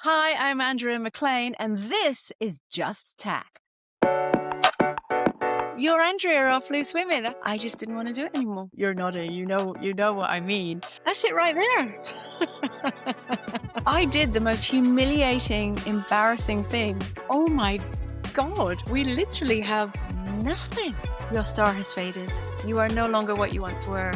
Hi, I'm Andrea McLean, and this is Just Tack. You're Andrea off loose women. I just didn't want to do it anymore. You're nodding. You know what I mean. That's it right there. I did the most humiliating, embarrassing thing. Oh my God, we literally have nothing. Your star has faded. You are no longer what you once were.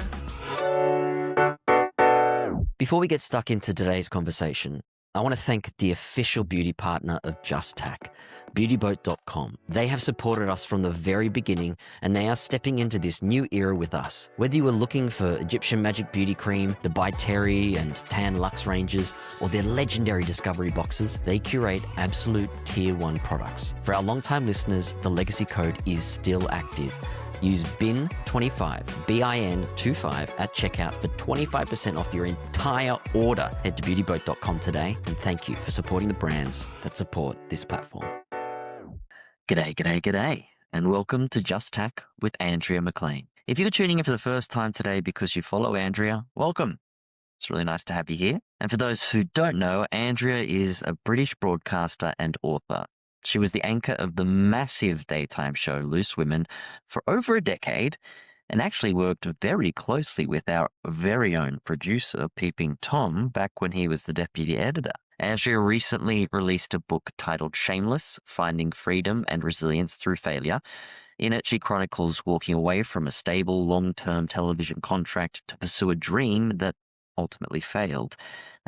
Before we get stuck into today's conversation, I want to thank the official beauty partner of Just Tack, beautyboat.com. They have supported us from the very beginning, and they are stepping into this new era with us. Whether you are looking for Egyptian Magic Beauty Cream, the By Terry and Tan Luxe ranges, or their legendary Discovery boxes, they curate absolute Tier 1 products. For our long-time listeners, the legacy code is still active. Use BIN25, BIN25 at checkout for 25% off your entire order. Head to beautyboat.com today, and thank you for supporting the brands that support this platform. G'day, and welcome to Just Tack with Andrea McLean. If you're tuning in for the first time today because you follow Andrea, welcome. It's really nice to have you here. And for those who don't know, Andrea is a British broadcaster and author. She was the anchor of the massive daytime show Loose Women for over a decade and actually worked very closely with our very own producer, Peeping Tom, back when he was the deputy editor. Andrea recently released a book titled Shameless, Finding Freedom and Resilience Through Failure. In it, she chronicles walking away from a stable, long-term television contract to pursue a dream that ultimately failed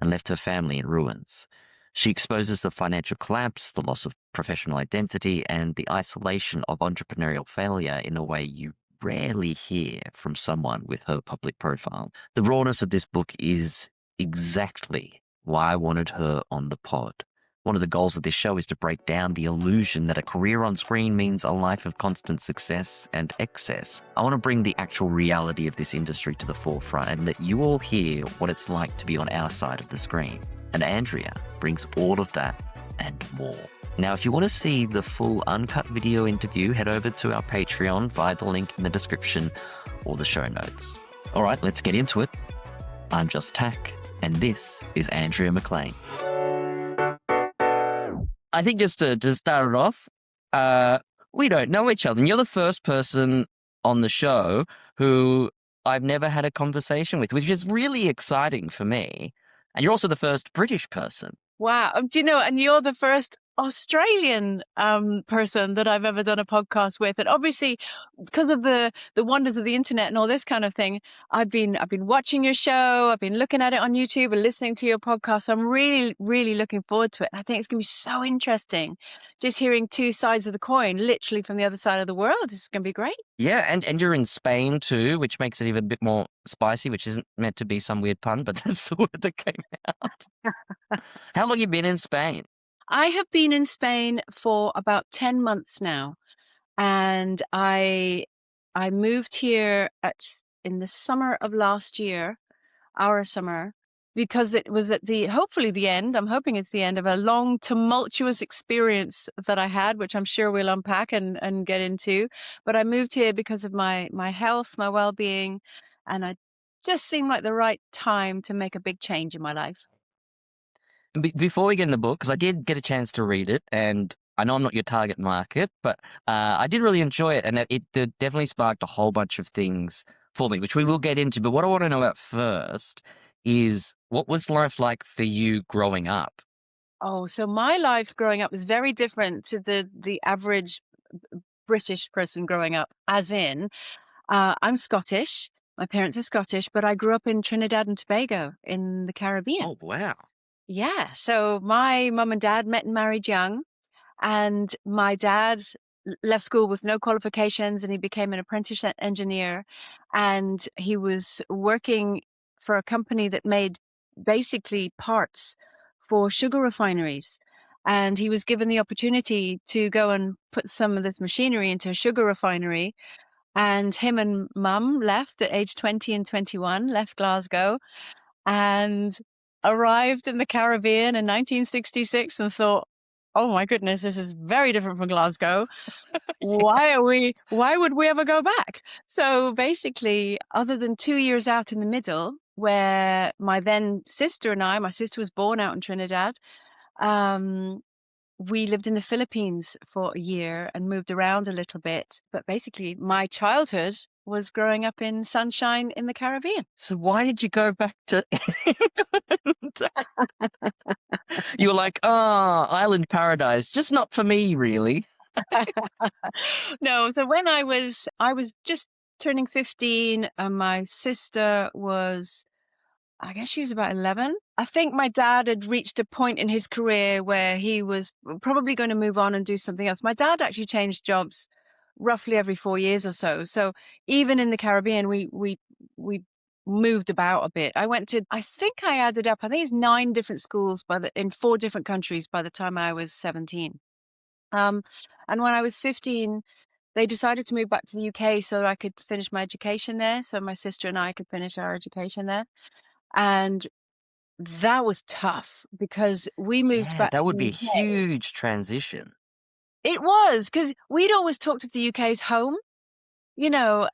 and left her family in ruins. She exposes the financial collapse, the loss of professional identity, and the isolation of entrepreneurial failure in a way you rarely hear from someone with her public profile. The rawness of this book is exactly why I wanted her on the pod. One of the goals of this show is to break down the illusion that a career on screen means a life of constant success and excess. I want to bring the actual reality of this industry to the forefront and let you all hear what it's like to be on our side of the screen. And Andrea brings all of that and more. Now, if you want to see the full uncut video interview, head over to our Patreon via the link in the description or the show notes. All right, let's get into it. I'm Just Tack, and this is Andrea McLean. I think just to start it off, we don't know each other. And you're the first person on the show who I've never had a conversation with, which is really exciting for me. And you're also the first British person. Wow. Do you know, and you're the first Australian person that I've ever done a podcast with. And obviously, because of the wonders of the internet and all this kind of thing, I've been watching your show, I've been looking at it on YouTube and listening to your podcast. So I'm really, really looking forward to it. I think it's going to be so interesting just hearing two sides of the coin, literally from the other side of the world. This is going to be great. Yeah, and you're in Spain too, which makes it even a bit more spicy, which isn't meant to be some weird pun, but that's the word that came out. How long have you been in Spain? I have been in Spain for about 10 months now, and I moved here in the summer of last year, our summer, because it was hopefully the end. I'm hoping it's the end of a long, tumultuous experience that I had, which I'm sure we'll unpack and get into. But I moved here because of my health, my well-being, and it just seemed like the right time to make a big change in my life. Before we get in the book, because I did get a chance to read it, and I know I'm not your target market, but I did really enjoy it, and it definitely sparked a whole bunch of things for me, which we will get into. But what I want to know about first is, what was life like for you growing up? Oh, so my life growing up was very different to the average British person growing up, as in, I'm Scottish. My parents are Scottish, but I grew up in Trinidad and Tobago in the Caribbean. Oh, wow. Yeah. So my mum and dad met and married young, and my dad left school with no qualifications, and he became an apprentice engineer, and he was working for a company that made basically parts for sugar refineries. And he was given the opportunity to go and put some of this machinery into a sugar refinery. And him and mum left at age 20 and 21, left Glasgow, and arrived in the Caribbean in 1966 and thought, oh my goodness, this is very different from Glasgow. Why would we ever go back? So basically, other than 2 years out in the middle, where my then sister and my sister was born out in Trinidad, Um, we lived in the Philippines for a year and moved around a little bit, but basically my childhood was growing up in sunshine in the Caribbean. So why did you go back to England? You were like, oh, island paradise, just not for me, really. No, so when I was just turning 15 and my sister was, I guess she was about 11. I think my dad had reached a point in his career where he was probably going to move on and do something else. My dad actually changed jobs roughly every 4 years or so. So even in the Caribbean, we moved about a bit. I think I added up, I think it's 9 different schools in 4 different countries by the time I was 17. Um, and when I was 15, they decided to move back to the UK so that I could finish my education there. So my sister and I could finish our education there. And that was tough because we moved Yeah, back that to would the be a UK. huge transition. It was because 'cause we'd always talked of the UK as home,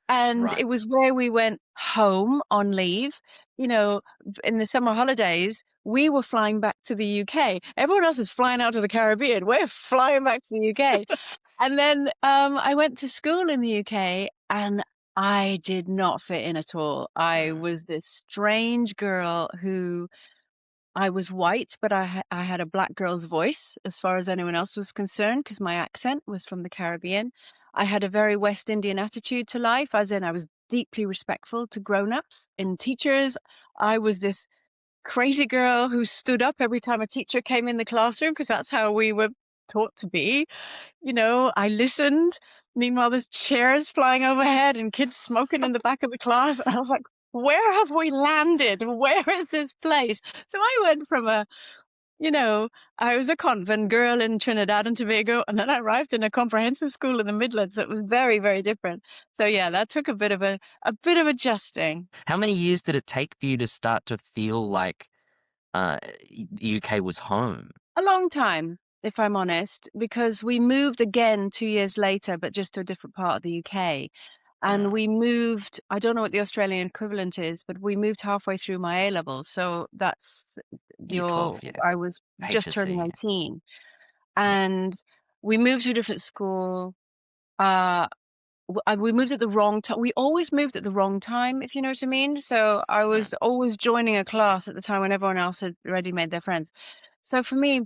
and Right. it was where we went home on leave. In the summer holidays, we were flying back to the UK. Everyone else is flying out to the Caribbean. We're flying back to the UK. And then, I went to school in the UK, and I did not fit in at all. I Mm. was this strange girl who I was white, but I had a black girl's voice as far as anyone else was concerned because my accent was from the Caribbean. I had a very West Indian attitude to life, as in I was deeply respectful to grown-ups and teachers. I was this crazy girl who stood up every time a teacher came in the classroom because that's how we were taught to be. I listened. Meanwhile, there's chairs flying overhead and kids smoking in the back of the class. And I was like, where have we landed? Where is this place? So I went from you know, I was a convent girl in Trinidad and Tobago, and then I arrived in a comprehensive school in the Midlands that was very, very different. So yeah, that took a bit of adjusting. How many years did it take for you to start to feel like the UK was home? A long time, if I'm honest, because we moved again 2 years later, but just to a different part of the UK. And Mm. we moved, I don't know what the Australian equivalent is, but we moved halfway through my A levels. So that's Year 12, yeah. I was just turning HSC, yeah. 18. Yeah. And we moved to a different school. Uh, we moved at the wrong time. We always moved at the wrong time, if you know what I mean. So I Mm. was always joining a class at the time when everyone else had already made their friends. So for me,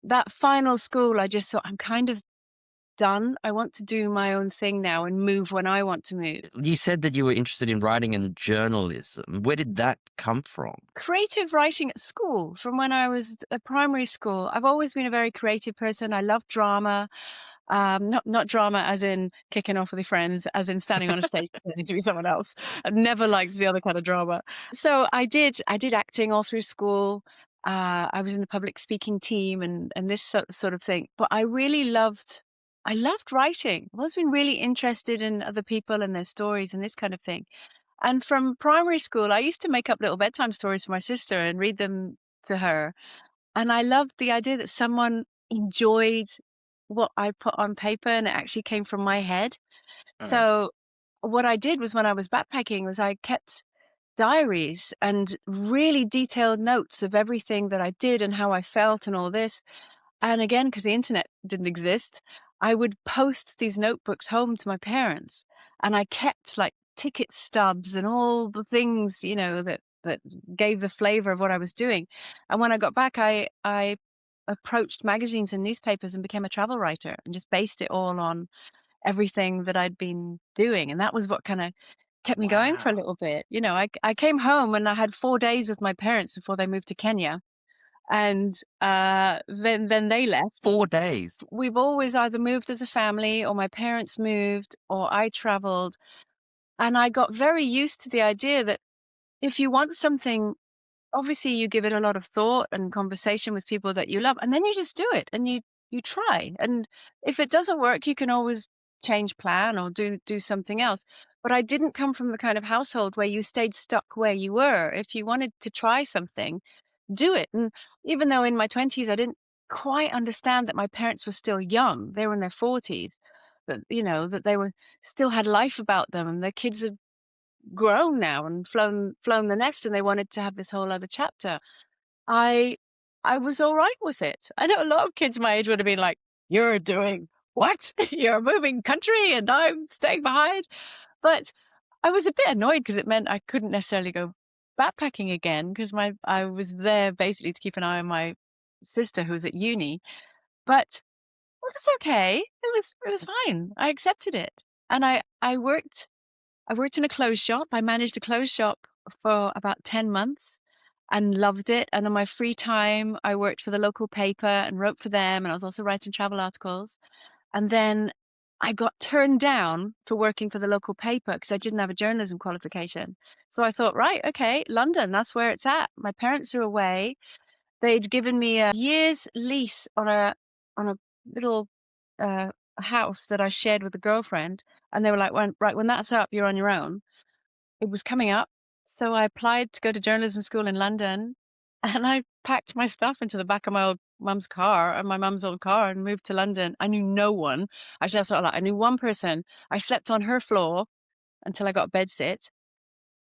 that final school, I just thought, I'm kind of done. I want to do my own thing now and move when I want to move. You said that you were interested in writing and journalism. Where did that come from? Creative writing at school, from when I was at primary school. I've always been a very creative person. I love drama. Not drama as in kicking off with your friends, as in standing on a stage pretending to be someone else. I've never liked the other kind of drama. So I did acting all through school. I was in the public speaking team and this sort of thing. But I loved writing. I've always been really interested in other people and their stories and this kind of thing. And from primary school, I used to make up little bedtime stories for my sister and read them to her. And I loved the idea that someone enjoyed what I put on paper and it actually came from my head. Mm. So what I did was when I was backpacking was I kept diaries and really detailed notes of everything that I did and how I felt and all this. And again, because the internet didn't exist, I would post these notebooks home to my parents, and I kept, like, ticket stubs and all the things, that gave the flavor of what I was doing, and when I got back, I approached magazines and newspapers and became a travel writer and just based it all on everything that I'd been doing, and that was what kinda kept me going for a Wow. little bit. I came home and I had 4 days with my parents before they moved to Kenya, and, then they left. 4 days. We've always either moved as a family or my parents moved or I traveled, and I got very used to the idea that if you want something, obviously you give it a lot of thought and conversation with people that you love, and then you just do it and you try. And if it doesn't work, you can always change plan or do something else. But I didn't come from the kind of household where you stayed stuck where you were. If you wanted to try something, do it. And even though in my 20s I didn't quite understand that my parents were still young, they were in their 40s, that they were still had life about them and their kids had grown now and flown the nest and they wanted to have this whole other chapter. I I was all right with it. I know a lot of kids my age would have been like, "You're doing what? You're moving country and I'm staying behind." But I was a bit annoyed because it meant I couldn't necessarily go backpacking again because I was there basically to keep an eye on my sister who was at uni. But it was okay. It was fine. I accepted it. And I worked in a clothes shop. I managed a clothes shop for about 10 months and loved it. And on my free time, I worked for the local paper and wrote for them. And I was also writing travel articles. And then I got turned down for working for the local paper because I didn't have a journalism qualification. So I thought, right, okay, London, that's where it's at. My parents are away. They'd given me a year's lease on a little house that I shared with a girlfriend, and they were like, when that's up, you're on your own." It was coming up, so I applied to go to journalism school in London, and I packed my stuff into the back of my old mum's car, my mum's old car, and moved to London. I knew no one. Actually, that's not a lot. I knew one person. I slept on her floor until I got a bed sit,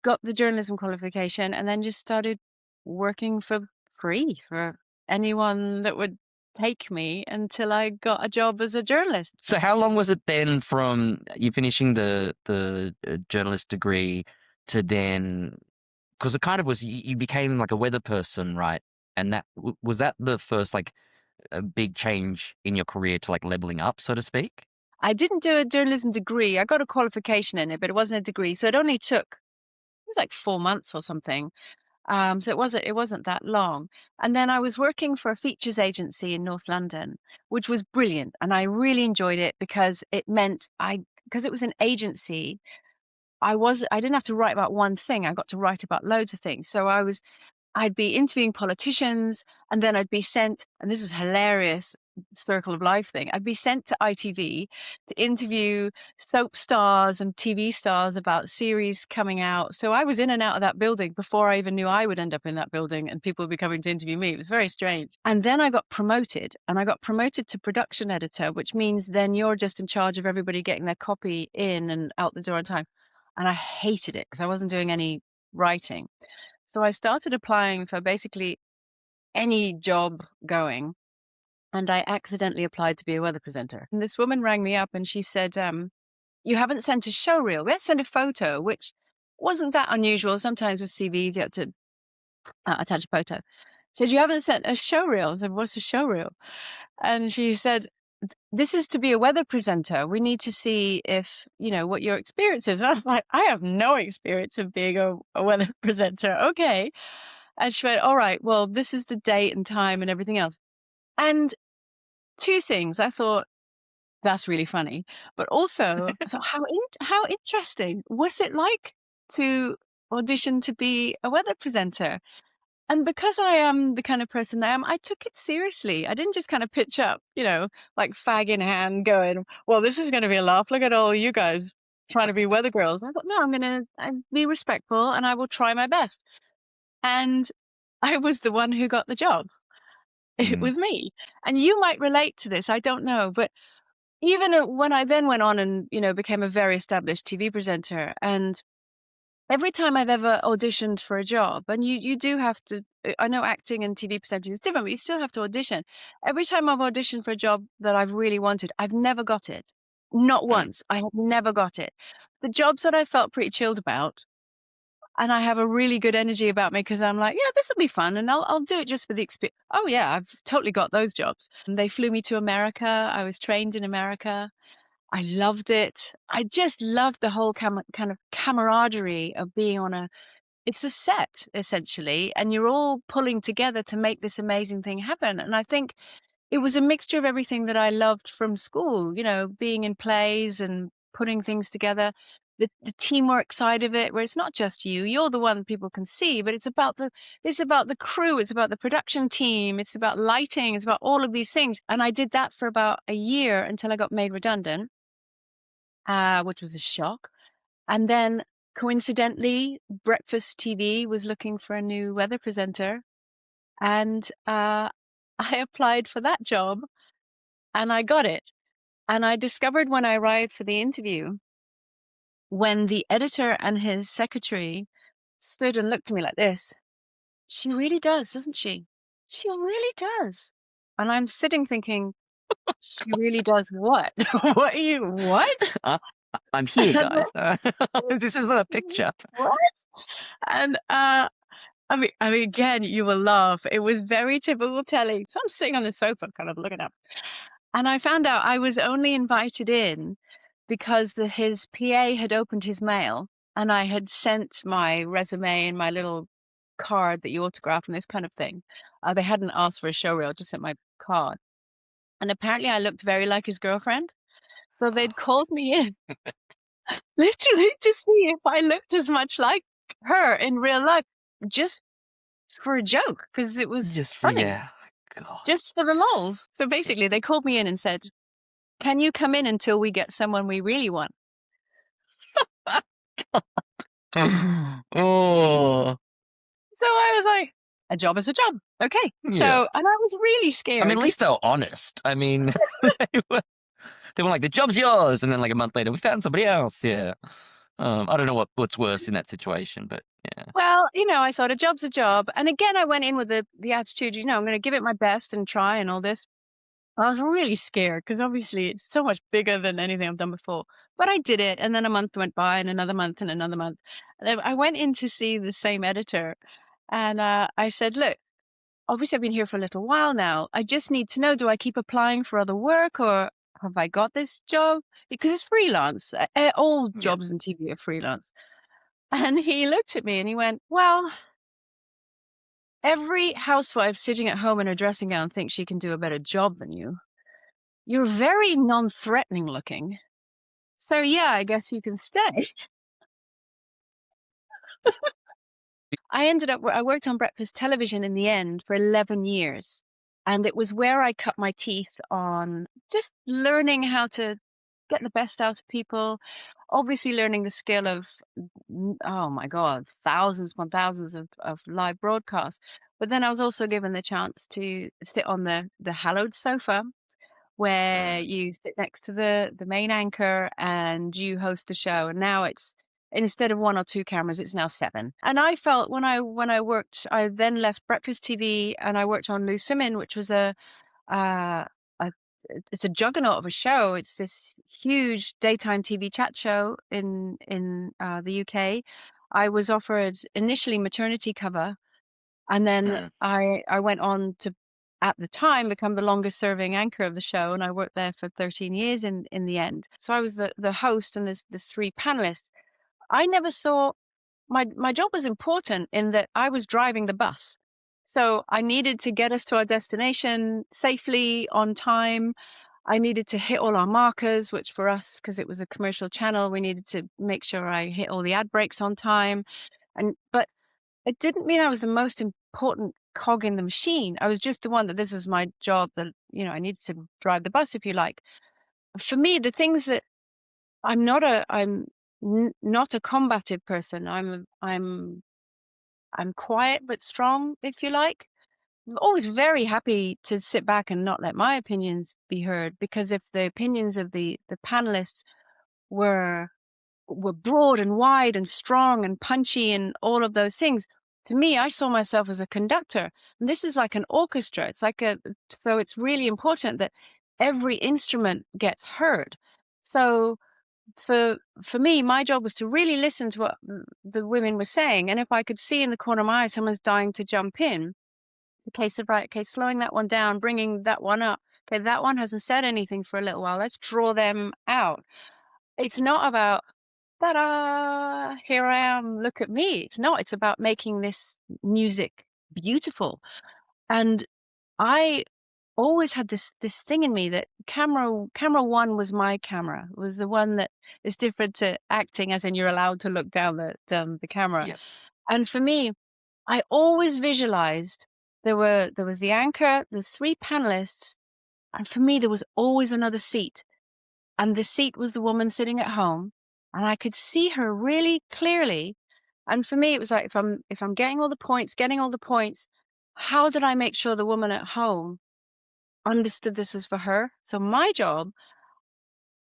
got the journalism qualification, and then just started working for free for anyone that would take me until I got a job as a journalist. So how long was it then from you finishing the journalist degree to then, because it kind of was, you became like a weather person, right? And that was that the first like a big change in your career to like leveling up, so to speak? I didn't do a journalism degree. I got a qualification in it, but it wasn't a degree. So it was like 4 months or something. So it wasn't that long. And then I was working for a features agency in North London, which was brilliant. And I really enjoyed it because it meant because it was an agency, I didn't have to write about one thing. I got to write about loads of things. So I'd be interviewing politicians, and then I'd be sent, and this is hilarious circle of life thing. I'd be sent to ITV to interview soap stars and TV stars about series coming out. So I was in and out of that building before I even knew I would end up in that building and people would be coming to interview me. It was very strange. And then I got promoted, and I got promoted to production editor, which means then you're just in charge of everybody getting their copy in and out the door on time. And I hated it because I wasn't doing any writing. So I started applying for basically any job going, and I accidentally applied to be a weather presenter. And this woman rang me up and she said, "You haven't sent a show reel. We had to send a photo," which wasn't that unusual. Sometimes with CVs, you have to attach a photo. She said, "You haven't sent a show reel." I said, "What's a show reel?" And she said, "This is to be a weather presenter. We need to see if, what your experience is." And I was like, "I have no experience of being a weather presenter." Okay. And she went, "All right, well, this is the date and time and everything else." And two things. I thought, that's really funny. But also, I thought, how interesting. What's it like to audition to be a weather presenter? And because I am the kind of person I am, I took it seriously. I didn't just kind of pitch up, like fag in hand going, "Well, this is going to be a laugh. Look at all you guys trying to be weather girls." I thought, no, I'm going to be respectful and I will try my best. And I was the one who got the job. It was me. And you might relate to this. I don't know. But even when I then went on and, became a very established TV presenter, and every time I've ever auditioned for a job, and you do have to, I know acting and TV presenting is different, but you still have to audition. Every time I've auditioned for a job that I've really wanted, I've never got it. Not once. I have never got it. The jobs that I felt pretty chilled about, and I have a really good energy about me because I'm like, yeah, this will be fun, and I'll do it just for the experience. Oh yeah, I've totally got those jobs. And they flew me to America. I was trained in America. I loved it. I just loved the whole kind of camaraderie of being it's a set essentially, and you're all pulling together to make this amazing thing happen. And I think it was a mixture of everything that I loved from school, being in plays and putting things together, the teamwork side of it, where it's not just you're the one people can see, but it's about the crew, it's about the production team, it's about lighting, it's about all of these things. And I did that for about a year until I got made redundant, which was a shock. And then coincidentally, Breakfast TV was looking for a new weather presenter, and I applied for that job and I got it. And I discovered when I arrived for the interview, when the editor and his secretary stood and looked at me like this, "She really does, doesn't she?" she really does. And I'm sitting thinking, she really does what? What? Uh, I'm here, guys. This isn't a picture. What? And, I mean, again, you will laugh. It was very typical telly. So I'm sitting on the sofa kind of looking up. And I found out I was only invited in because his PA had opened his mail and I had sent my resume and my little card that you autograph and this kind of thing. They hadn't asked for a show reel, just sent my card. And apparently I looked very like his girlfriend. So they'd called me in literally to see if I looked as much like her in real life, just for a joke, because it was Just for, funny, yeah. God. just for the lols. So basically, they called me in and said, "Can you come in until we get someone we really want?" Oh. So I was like, "A job is a job, okay." Yeah. So, and I was really I scared. mean, at least they were honest. I mean, they were, they were like, the job's yours. And then like a month later, we found somebody else. Yeah. I don't know what's worse in that situation, but yeah. Well, I thought a job's a job, and again, I went in with the attitude, I'm going to give it my best and try and all this. I was really scared because obviously it's so much bigger than anything I've done before. But I did it, and then a month went by, and another month, and another month. And then I went in to see the same editor, and I said, "Look, obviously I've been here for a little while now. I just need to know: do I keep applying for other work, or have I got this job? Because it's freelance. All Yeah. jobs in TV are freelance." And he looked at me and he went, "Well, every housewife sitting at home in her dressing gown thinks she can do a better job than you. You're very non-threatening looking. So yeah, I guess you can stay." I worked on breakfast television in the end for 11 years. And it was where I cut my teeth on just learning how to get the best out of people. Obviously learning the skill of, oh my God, thousands upon thousands of live broadcasts. But then I was also given the chance to sit on the hallowed sofa where Mm. you sit next to the main anchor and you host the show. And now it's, instead of one or two cameras, it's now seven. And I felt when I worked, I then left Breakfast TV and I worked on Loose Women, which was uh, a it's a juggernaut of a show. It's this huge daytime TV chat show in the UK. I was offered initially maternity cover, and then Mm. I went on to, at the time, become the longest serving anchor of the show, and I worked there for 13 years in the end. So I was the host, and there's three panelists. I never saw my job was important in that I was driving the bus. So I needed to get us to our destination safely, on time. I needed to hit all our markers, which for us, because it was a commercial channel, we needed to make sure I hit all the ad breaks on time. But it didn't mean I was the most important cog in the machine. I was just the one that this is my job, that, I needed to drive the bus, if you like. For me, the things that I'm not a combative person. I'm quiet but strong, if you like. I'm always very happy to sit back and not let my opinions be heard, because if the opinions of the panelists were broad and wide and strong and punchy and all of those things, to me, I saw myself as a conductor. And this is like an orchestra. So it's really important that every instrument gets heard. So for me, my job was to really listen to what the women were saying. And if I could see in the corner of my eye someone's dying to jump in, it's a case of, right, okay, slowing that one down, bringing that one up. Okay, that one hasn't said anything for a little while. Let's draw them out. It's not about, ta-da, here I am, look at me. It's not. It's about making this music beautiful. And I always had this thing in me that camera one was my camera. It was the one that is different to acting, as in you're allowed to look down the camera. Yep. And for me, I always visualized there was the anchor, there's three panelists, and for me there was always another seat. And the seat was the woman sitting at home, and I could see her really clearly. And for me, it was like, if I'm getting all the points, how did I make sure the woman at home understood this was for her? So my job,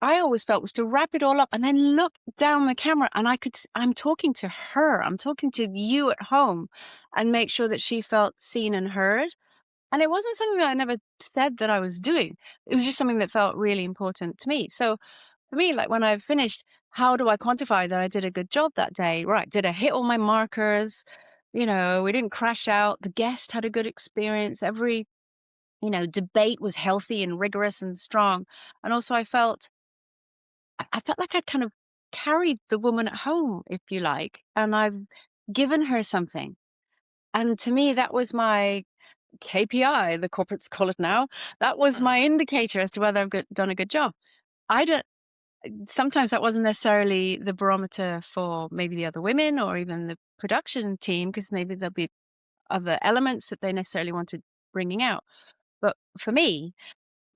I always felt, was to wrap it all up and then look down the camera, and I'm talking to her. I'm talking to you at home, and make sure that she felt seen and heard. And it wasn't something that I never said that I was doing. It was just something that felt really important to me. So for me, like when I finished, how do I quantify that I did a good job that day? Right. Did I hit all my markers? We didn't crash out. The guest had a good experience. Every, debate was healthy and rigorous and strong. And also I felt like I'd kind of carried the woman at home, if you like, and I've given her something. And to me, that was my KPI, the corporates call it now. That was Mm. my indicator as to whether done a good job. I don't, Sometimes that wasn't necessarily the barometer for maybe the other women or even the production team, because maybe there'll be other elements that they necessarily wanted bringing out. But for me,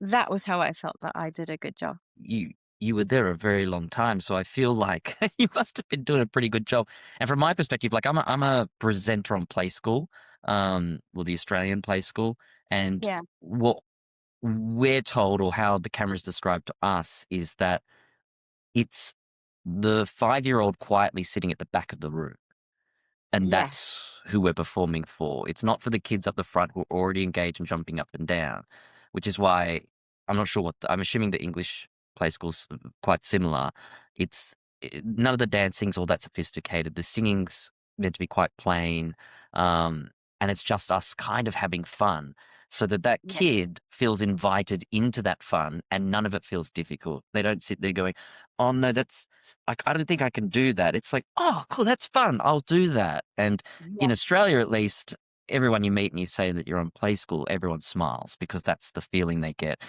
that was how I felt that I did a good job. You you were there a very long time, so I feel like you must have been doing a pretty good job. And from my perspective, like I'm a presenter on Play School, well, the Australian Play School, and Yeah. what we're told or how the camera is described to us is that it's the 5-year-old quietly sitting at the back of the room. And Yes. that's who we're performing for. It's not for the kids up the front who are already engaged and jumping up and down, which is why I'm not sure I'm assuming the English play school's quite similar. None of the dancing's all that sophisticated. The singing's meant to be quite plain, um, and it's just us kind of having fun, so that that Yeah. kid feels invited into that fun, and none of it feels difficult. They don't sit there going, "Oh no, that's like, I don't think I can do that." It's like, "Oh, cool, that's fun. I'll do that." And in Yeah. Australia, at least, everyone you meet and you say that you're on Play School, everyone smiles because that's the feeling they get.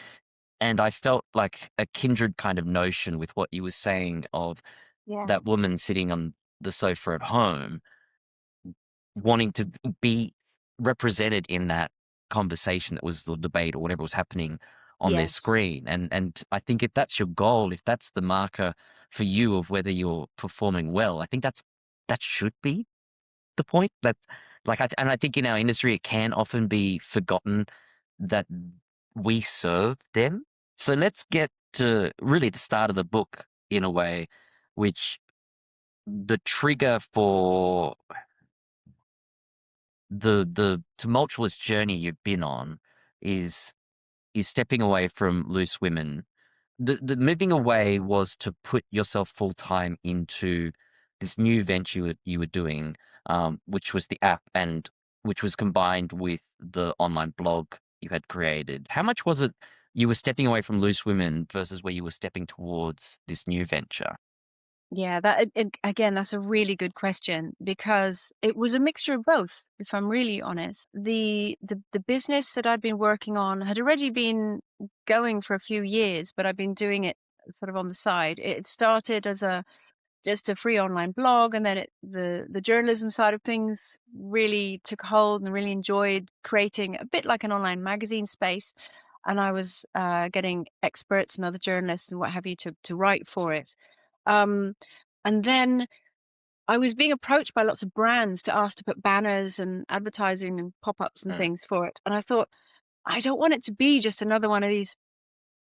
And I felt like a kindred kind of notion with what you were saying of Yeah. that woman sitting on the sofa at home wanting to be represented in that conversation that was the debate or whatever was happening on their Yes. screen. And I think if that's your goal, if that's the marker for you of whether you're performing well, I think that should be the point. And I think in our industry it can often be forgotten that we serve them. So let's get to really the start of the book in a way, which the trigger for the tumultuous journey you've been on is stepping away from loose women. The moving away was to put yourself full time into this new venture you were doing, which was the app, and which was combined with the online blog you had created. How much was it you were stepping away from loose women versus where you were stepping towards this new venture? Yeah, again, that's a really good question because it was a mixture of both, if I'm really honest. The business that I'd been working on had already been going for a few years, but I've been doing it sort of on the side. It started as a just a free online blog, and then the journalism side of things really took hold and really enjoyed creating a bit like an online magazine space. And I was getting experts and other journalists and what have you to write for it. Um, and then I was being approached by lots of brands to ask to put banners and advertising and pop-ups and Mm, things for it. And I thought, I don't want it to be just another one of these,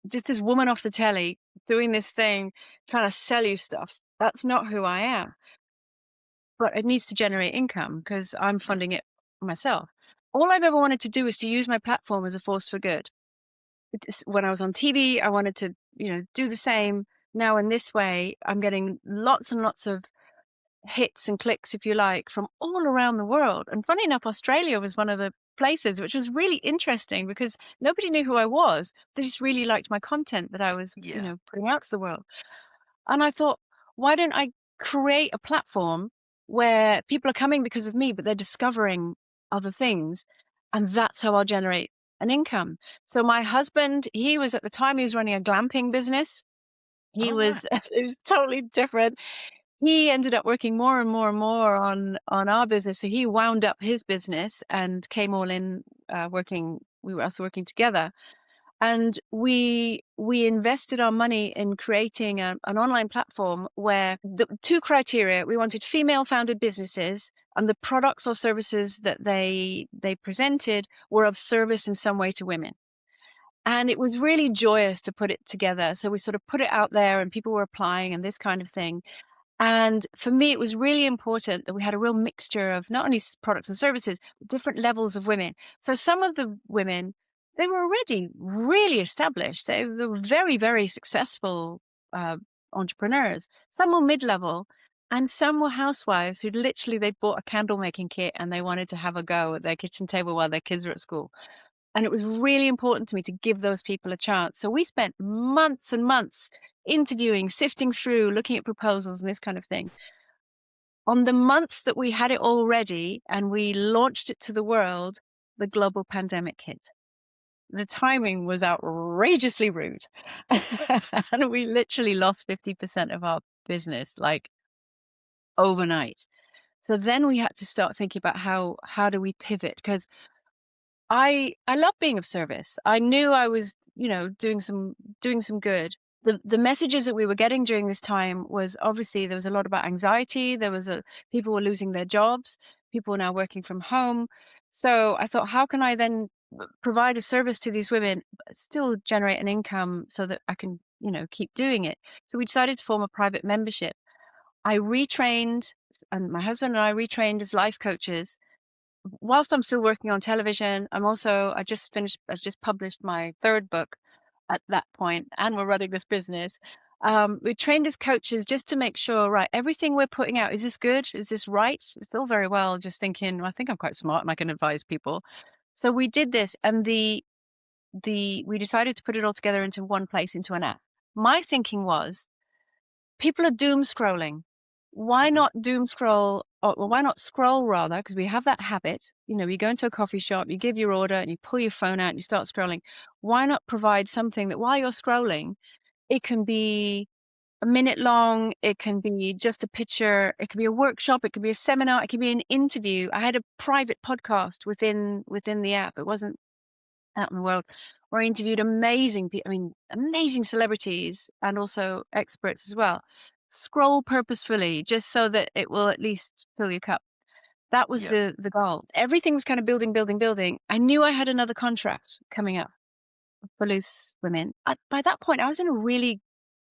just this woman off the telly doing this thing, trying to sell you stuff. That's not who I am. But it needs to generate income because I'm mm, funding it myself. All I've ever wanted to do is to use my platform as a force for good. When I was on TV, I wanted to, do the same. Now in this way, I'm getting lots and lots of hits and clicks, if you like, from all around the world. And funny enough, Australia was one of the places, which was really interesting because nobody knew who I was. They just really liked my content that I was, yeah. putting out to the world. And I thought, why don't I create a platform where people are coming because of me, but they're discovering other things. And that's how I'll generate an income. So my husband, he was at the time, he was running a glamping business. He Oh, right. was, it was totally different. He ended up working more and more and more on our business. So he wound up his business and came all in working. We were also working together, and we invested our money in creating an online platform where the two criteria: we wanted female founded businesses, and the products or services that they presented were of service in some way to women. And it was really joyous to put it together. So we sort of put it out there and people were applying and this kind of thing. And for me, it was really important that we had a real mixture of not only products and services, but different levels of women. So some of the women, they were already really established. They were very, very successful uh, entrepreneurs. Some were mid-level, and some were housewives who literally they bought a candle making kit and they wanted to have a go at their kitchen table while their kids were at school. And it was really important to me to give those people a chance. So we spent months and months interviewing, sifting through, looking at proposals and this kind of thing. On the month that we had it all ready and we launched it to the world, the global pandemic hit. The timing was outrageously rude. And we literally lost 50% of our business, like overnight. So then we had to start thinking about how do we pivot? Because I love being of service. I knew I was, doing some good. The messages that we were getting during this time was obviously there was a lot about anxiety. People were losing their jobs. People were now working from home. So I thought, how can I then provide a service to these women, but still generate an income so that I can, keep doing it? So we decided to form a private membership. I retrained, and my husband and I retrained as life coaches whilst I'm still working on television. I just published my third book at that point, and we're running this business. We trained as coaches just to make sure, right, everything we're putting out, is this good? Is this right? It's all very well just thinking, I think I'm quite smart and I can advise people. So we did this, and we decided to put it all together into one place, into an app. My thinking was, people are doom scrolling. Why not doom scroll? Well, why not scroll rather? Because we have that habit. You go into a coffee shop, you give your order, and you pull your phone out and you start scrolling. Why not provide something that while you're scrolling, it can be a minute long, it can be just a picture, it can be a workshop, it can be a seminar, it can be an interview. I had a private podcast within the app. It wasn't out in the world, where I interviewed amazing people, amazing celebrities and also experts as well. Scroll purposefully just so that it will at least fill your cup. That was Yeah. the goal. Everything was kind of building, building, building. I knew I had another contract coming up for Loose Women. By that point, I was in a really,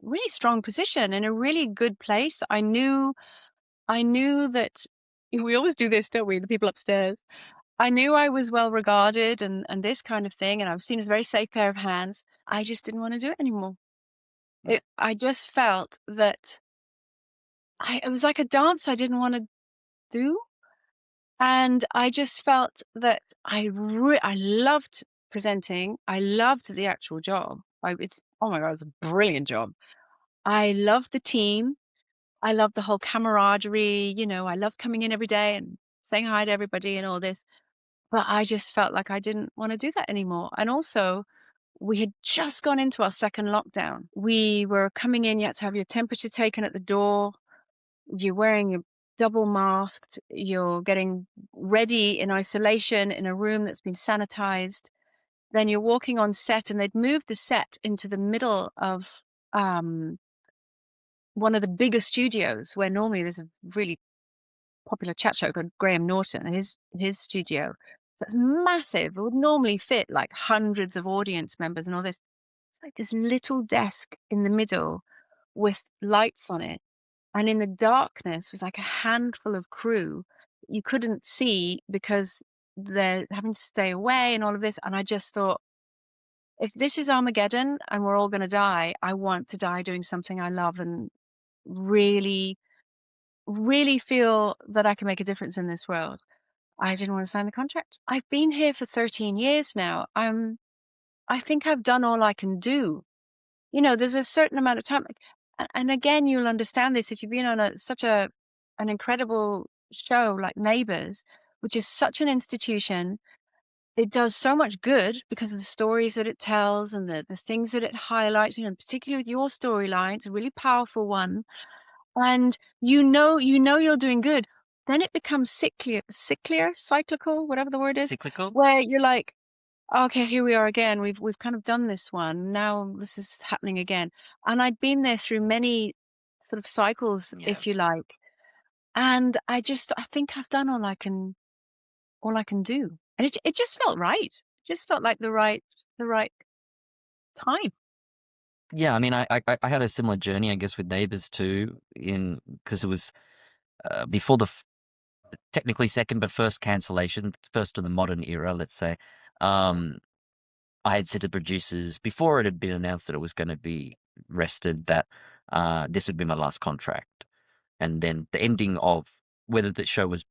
really strong position, in a really good place. I knew that we always do this, don't we? The people upstairs. I knew I was well regarded and this kind of thing, and I was seen as a very safe pair of hands. I just didn't want to do it anymore. I just felt that it was like a dance I didn't want to do. And I just felt that I loved presenting. I loved the actual job. Oh my God, it's a brilliant job. I loved the team. I loved the whole camaraderie. I loved coming in every day and saying hi to everybody and all this. But I just felt like I didn't want to do that anymore. And also, we had just gone into our second lockdown. We were coming in, you had to have your temperature taken at the door. You're wearing a double masked. You're getting ready in isolation in a room that's been sanitized. Then you're walking on set, and they'd moved the set into the middle of um, one of the bigger studios where normally there's a really popular chat show called Graham Norton, and his studio. So it's massive. It would normally fit like hundreds of audience members and all this. It's like this little desk in the middle with lights on it. And in the darkness was like a handful of crew you couldn't see because they're having to stay away and all of this. And I just thought, if this is Armageddon and we're all going to die, I want to die doing something I love and really, really feel that I can make a difference in this world. I didn't want to sign the contract. I've been here for 13 years now. I think I've done all I can do. There's a certain amount of time, and again, you'll understand this if you've been on such an incredible show like Neighbours, which is such an institution. It does so much good because of the stories that it tells and the things that it highlights, particularly with your storyline. It's a really powerful one. And you're doing good. Then it becomes cyclical, whatever the word is, Cyclical? where you're like, okay, here we are again. We've kind of done this one. Now this is happening again. And I'd been there through many sort of cycles, Yeah. if you like. And I think I've done all I can do. And it just felt right. It just felt like the right time. Yeah, I mean, I had a similar journey, I guess, with Neighbours too, in because it was before the technically second but first cancellation, first of the modern era, let's say. Um, I had said to producers before it had been announced that it was going to be rested that this would be my last contract, and then the ending of whether the show was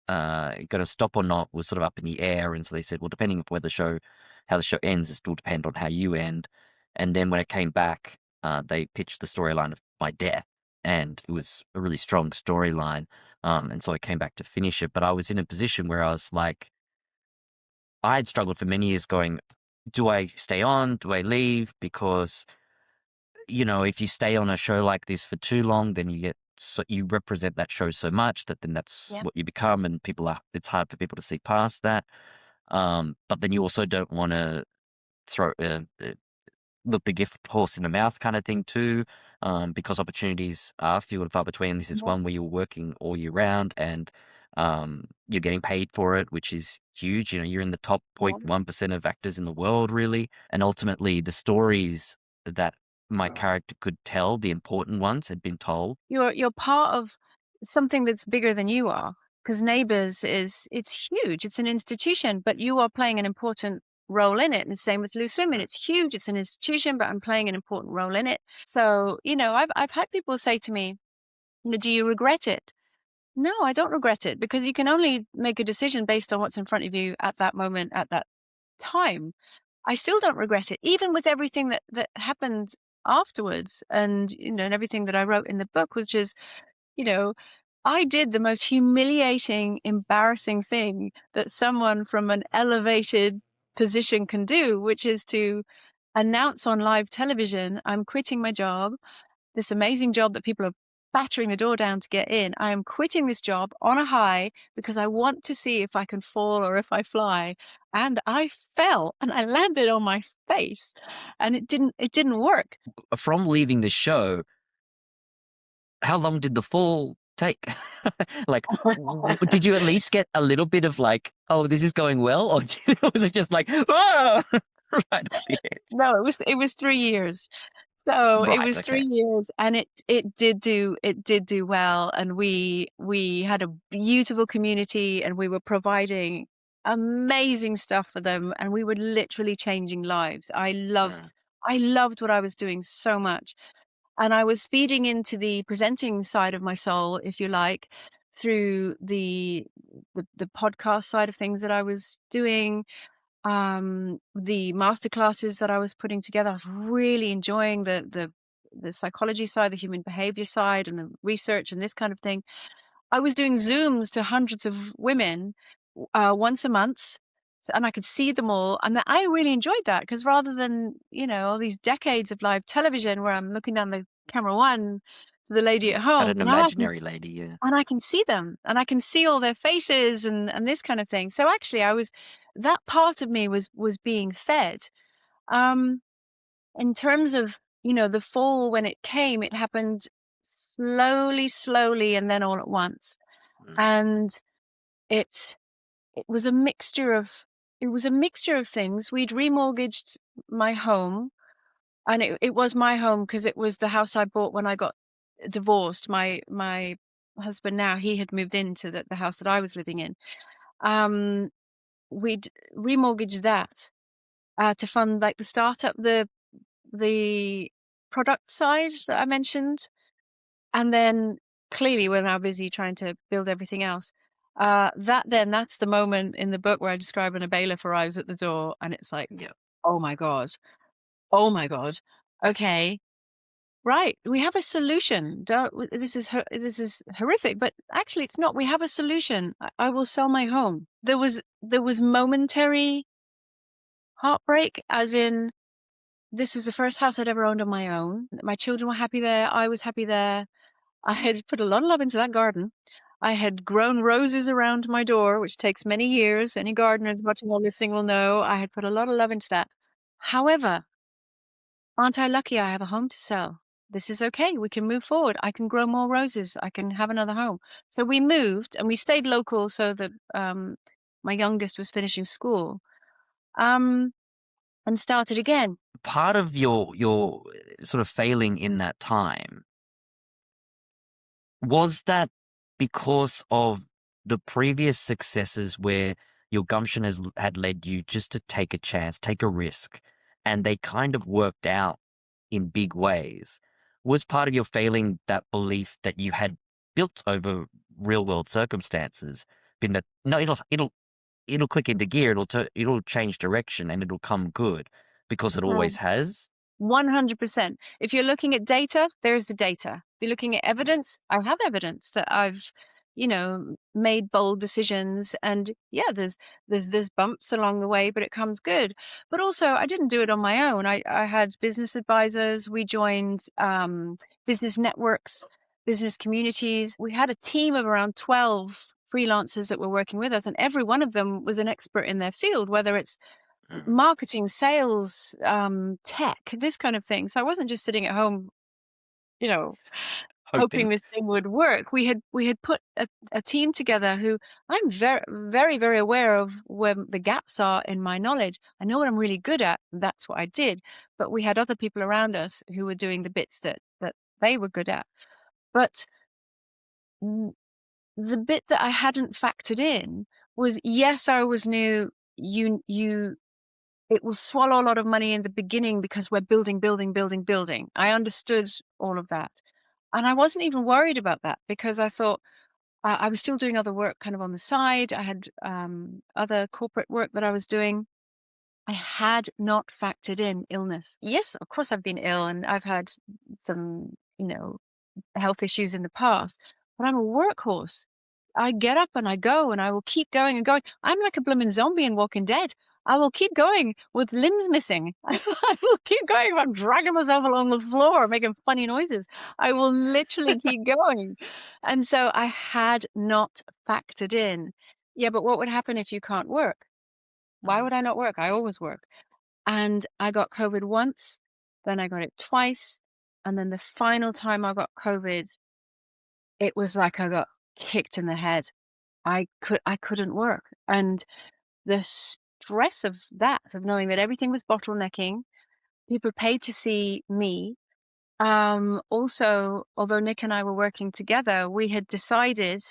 going to stop or not was sort of up in the air. And so they said, well, depending on where the show, how the show ends, it still depend on how you end. And then when it came back, they pitched the storyline of my death, and it was a really strong storyline. And so I came back to finish it, but I was in a position where I was like, I had struggled for many years going, do I stay on? Do I leave? Because, you know, if you stay on a show like this for too long, then you get so you represent that show so much that then that's Yeah. what you become, and it's hard for people to see past that. But then you also don't want to throw look the gift horse in the mouth kind of thing too, because opportunities are few and far between. This is Yeah. one where you're working all year round, and you're getting paid for it, which is huge. You know, you're in the top Yeah. 0.1% of actors in the world, really. And ultimately, the stories that my character could tell, the important ones, had been told. You're part of something that's bigger than you are, because Neighbours it's huge. It's an institution, but you are playing an important role in it. And the same with Loose Women. Mm. It's huge. It's an institution, but I'm playing an important role in it. So, you know, I've had people say to me, "You know, do you regret it?" No, I don't regret it, because you can only make a decision based on what's in front of you at that moment, at that time. I still don't regret it, even with everything that happened afterwards, and, you know, and everything that I wrote in the book, which is, you know, I did the most humiliating, embarrassing thing that someone from an elevated position can do, which is to announce on live television, "I'm quitting my job, this amazing job that people are battering the door down to get in. I am quitting this job on a high because I want to see if I can fall or if I fly." And I fell and I landed on my face, and it didn't work. From leaving the show, how long did the fall take? Like, did you at least get a little bit of like, oh, this is going well, or was it just like, oh, right off the edge? No, it was 3 years. So it Right. was 3 Okay. years, and it did do well, and we had a beautiful community, and we were providing amazing stuff for them, and we were literally changing lives. Mm. I loved what I was doing so much, and I was feeding into the presenting side of my soul, if you like, through the podcast side of things that I was doing, the masterclasses that I was putting together. I was really enjoying the psychology side, the human behavior side, and the research and this kind of thing. I was doing Zooms to hundreds of women once a month, and I could see them all. And I really enjoyed that, because rather than, you know, all these decades of live television where I'm looking down the camera one to the lady Yeah. at At home, an now imaginary lady. Yeah. and I can see them, and I can see all their faces and this kind of thing. So actually, that part of me was being fed. Um, in terms of, you know, the fall, when it came, it happened slowly, slowly, and then all at once. Mm. And it it was a mixture of things. We'd remortgaged my home, and it was my home because it was the house I bought when I got divorced. My husband now, he had moved into the house that I was living in. Um, we'd remortgaged that to fund like the startup, the product side that I mentioned, and then clearly we're now busy trying to build everything else. That's the moment in the book where I describe when a bailiff arrives at the door, and it's like, Yeah. oh my god, oh my god, okay. Right, we have a solution. This is horrific, but actually it's not. We have a solution. I will sell my home. There was momentary heartbreak, as in this was the first house I'd ever owned on my own. My children were happy there. I was happy there. I had put a lot of love into that garden. I had grown roses around my door, which takes many years. Any gardeners watching or listening will know I had put a lot of love into that. However, aren't I lucky I have a home to sell? This is okay. We can move forward. I can grow more roses. I can have another home. So we moved, and we stayed local so that my youngest was finishing school, um, and started again. Part of your sort of failing in that time, was that because of the previous successes where your gumption had led you just to take a chance, take a risk, and they kind of worked out in big ways? Was part of your failing that belief that you had built over real world circumstances been that no, it'll click into gear, it'll change direction and it'll come good because it always No. has? 100%. If you're looking at data, there's the data. If you're looking at evidence, I have evidence that I've, made bold decisions. And yeah, there's bumps along the way, but it comes good. But also, I didn't do it on my own. I had business advisors. We joined business networks, business communities. We had a team of around 12 freelancers that were working with us, and every one of them was an expert in their field, whether it's marketing, sales, tech, this kind of thing. So I wasn't just sitting at home, you know, hoping Hoping. this thing would work. We had put a team together who I'm very, very, very aware of where the gaps are in my knowledge. I know what I'm really good at. That's what I did. But we had other people around us who were doing the bits that they were good at. But mm, the bit that I hadn't factored in was, yes, I was new. You It will swallow a lot of money in the beginning because we're building, building, building, building. I understood all of that. And I wasn't even worried about that because I thought I was still doing other work kind of on the side. I had other corporate work that I was doing. I had not factored in illness. Yes, of course, I've been ill and I've had some, health issues in the past, but I'm a workhorse. I get up and I go and I will keep going and going. I'm like a blooming zombie in Walking Dead. I will keep going with limbs missing. I will keep going. If I'm dragging myself along the floor, making funny noises, I will literally keep going. And so I had not factored in. Yeah, but what would happen if you can't work? Why Mhm. would I not work? I always work. And I got COVID once, then I got it twice. And then the final time I got COVID, it was like I got kicked in the head. I couldn't work. And the stress of that, of knowing that everything was bottlenecking, people paid to see me. Also, although Nick and I were working together, we had decided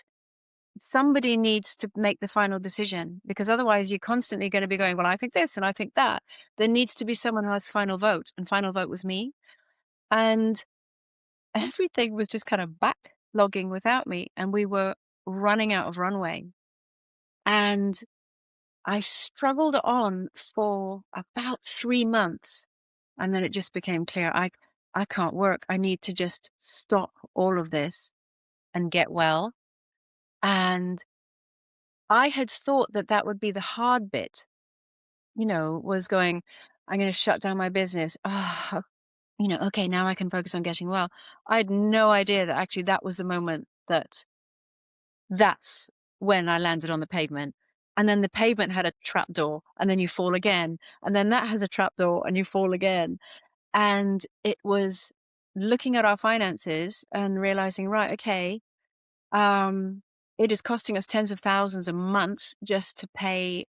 somebody needs to make the final decision because otherwise you're constantly going to be going, well, I think this and I think that. There needs to be someone who has final vote, and final vote was me. And everything was just kind of backlogging without me, and we were running out of runway. And I struggled on for about 3 months, and then it just became clear I can't work. I need to just stop all of this and get well. And I had thought that that would be the hard bit, was going, I'm going to shut down my business. Ah, okay, now I can focus on getting well. I had no idea that actually that was the moment that's when I landed on the pavement. And then the pavement had a trapdoor, and then you fall again. And then that has a trapdoor, and you fall again. And it was looking at our finances and realizing, right, okay, um, it is costing us tens of thousands a month just to pay